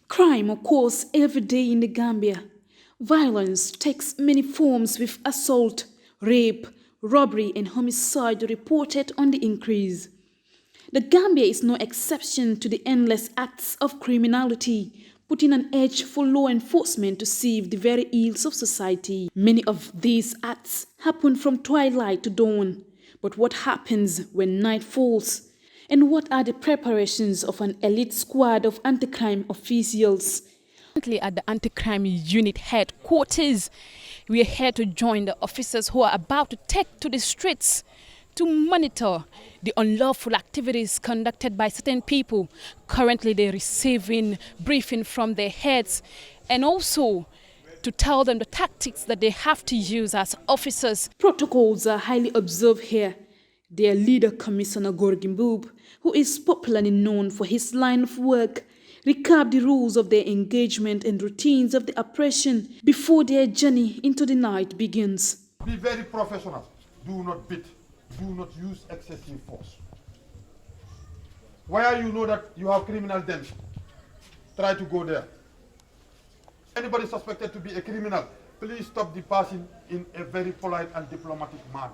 Crime occurs every day in the Gambia. Violence takes many forms with assault, rape, robbery and homicide reported on the increase. The Gambia is no exception to the endless acts of criminality, putting an edge for law enforcement to sieve the very ills of society. Many of these acts happen from twilight to dawn. But what happens when night falls? And what are the preparations of an elite squad of anti-crime officials? Currently at the anti-crime unit headquarters, we are here to join the officers who are about to take to the streets to monitor the unlawful activities conducted by certain people. Currently they're receiving briefing from their heads and also to tell them the tactics that they have to use as officers. Protocols are highly observed here. Their leader, Commissioner Gorgimbub, who is popularly known for his line of work, recap the rules of their engagement and routines of the operation before their journey into the night begins. Be very professional. Do not beat. Do not use excessive force. Where you know that you have criminal dens, try to go there. Anybody suspected to be a criminal, please stop the person in a very polite and diplomatic manner.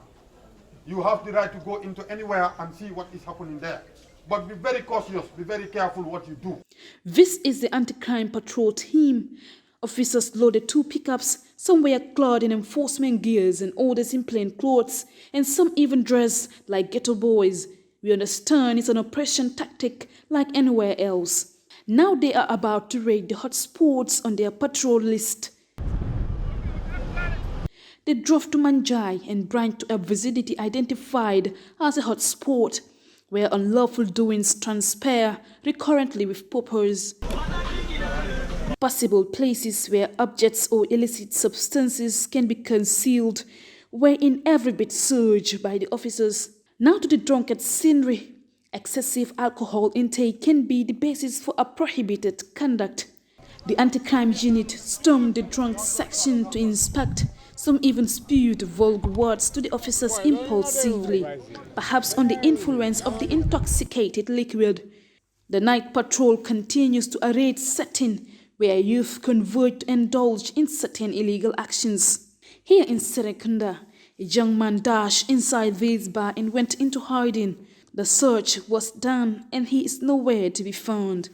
You have the right to go into anywhere and see what is happening there. But be very cautious, be very careful what you do. This is the anti-crime patrol team. Officers loaded 2 pickups, some were clad in enforcement gears and others in plain clothes, and some even dressed like ghetto boys. We understand it's an oppression tactic like anywhere else. Now they are about to raid the hotspots on their patrol list. They drove to Manjai and branch to a vicinity identified as a hotspot, where unlawful doings transpire recurrently with purpose. Possible places where objects or illicit substances can be concealed were in every bit searched by the officers. Now to the drunkard scenery. Excessive alcohol intake can be the basis for a prohibited conduct. The anti-crime unit stormed the drunk section to inspect. Some even spewed vulgar words to the officers impulsively, perhaps under the influence of the intoxicated liquid. The night patrol continues to a raid setting where youth converge to indulge in certain illegal actions. Here in Serekunda, a young man dashed inside this bar and went into hiding. The search was done and he is nowhere to be found.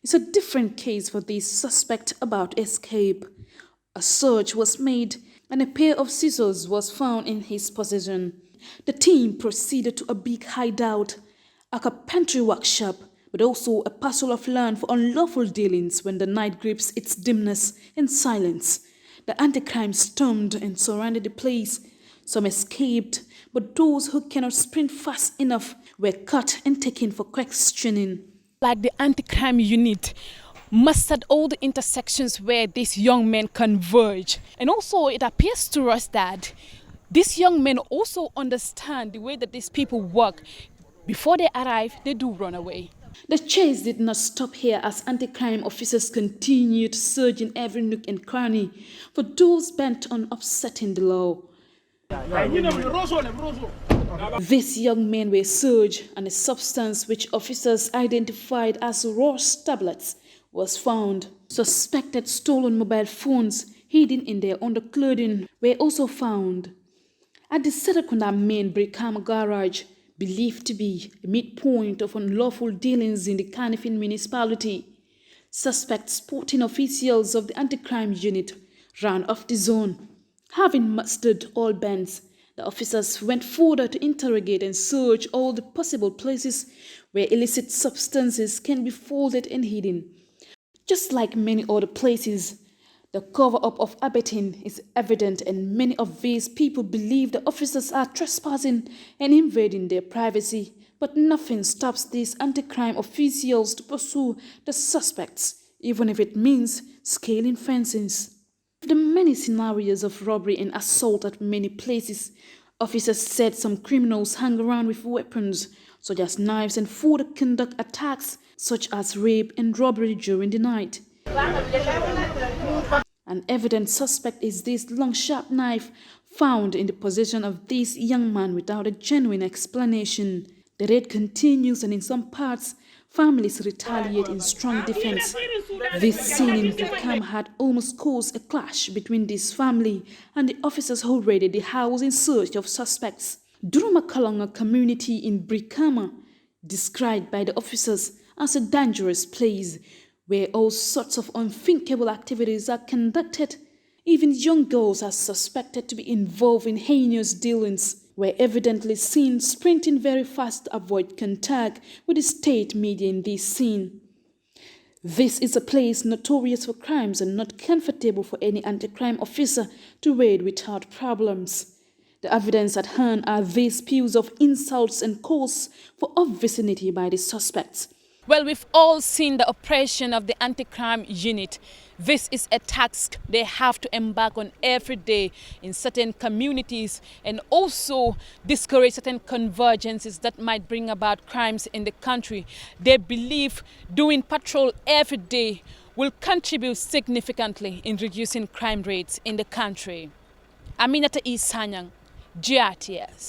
It's a different case for this suspect about escape. A search was made and a pair of scissors was found in his possession. The team proceeded to a big hideout, a carpentry workshop, but also a parcel of land for unlawful dealings when the night grips its dimness and silence. The anti-crime stormed and surrounded the place. Some escaped, but those who cannot sprint fast enough were caught and taken for questioning. Like the anti-crime unit mustered all the intersections where these young men converge. And also it appears to us that these young men also understand the way that these people work. Before they arrive, they do run away. The chase did not stop here as anti-crime officers continued to search in every nook and cranny for those bent on upsetting the law. These young men were searched and a substance which officers identified as rose tablets was found. Suspected stolen mobile phones hidden in their underclothing were also found. At the Serekunda main Brikama garage, believed to be a midpoint of unlawful dealings in the Kanifing municipality, suspect sporting officials of the anti-crime unit ran off the zone. Having mustered all bands, the officers went further to interrogate and search all the possible places where illicit substances can be folded and hidden. Just like many other places, the cover-up of abetting is evident and many of these people believe the officers are trespassing and invading their privacy, but nothing stops these anti-crime officials to pursue the suspects, even if it means scaling fences. The many scenarios of robbery and assault at many places, officers said some criminals hang around with weapons such as knives and further conduct attacks such as rape and robbery during the night. An evident suspect is this long sharp knife found in the possession of this young man without a genuine explanation. The raid continues and in some parts, Families retaliate in strong defense. This scene in Brikama had almost caused a clash between this family and the officers who raided the house in search of suspects. Durumakalonga community in Brikama, described by the officers as a dangerous place where all sorts of unthinkable activities are conducted. Even young girls are suspected to be involved in heinous dealings, were evidently seen sprinting very fast to avoid contact with the state media in this scene. This is a place notorious for crimes and not comfortable for any anti-crime officer to raid without problems. The evidence at hand are these pews of insults and calls for obscenity by the suspects. Well, we've all seen the oppression of the anti-crime unit. This is a task they have to embark on every day in certain communities and also discourage certain convergences that might bring about crimes in the country. They believe doing patrol every day will contribute significantly in reducing crime rates in the country. Aminata E.Sanyang, GRTS.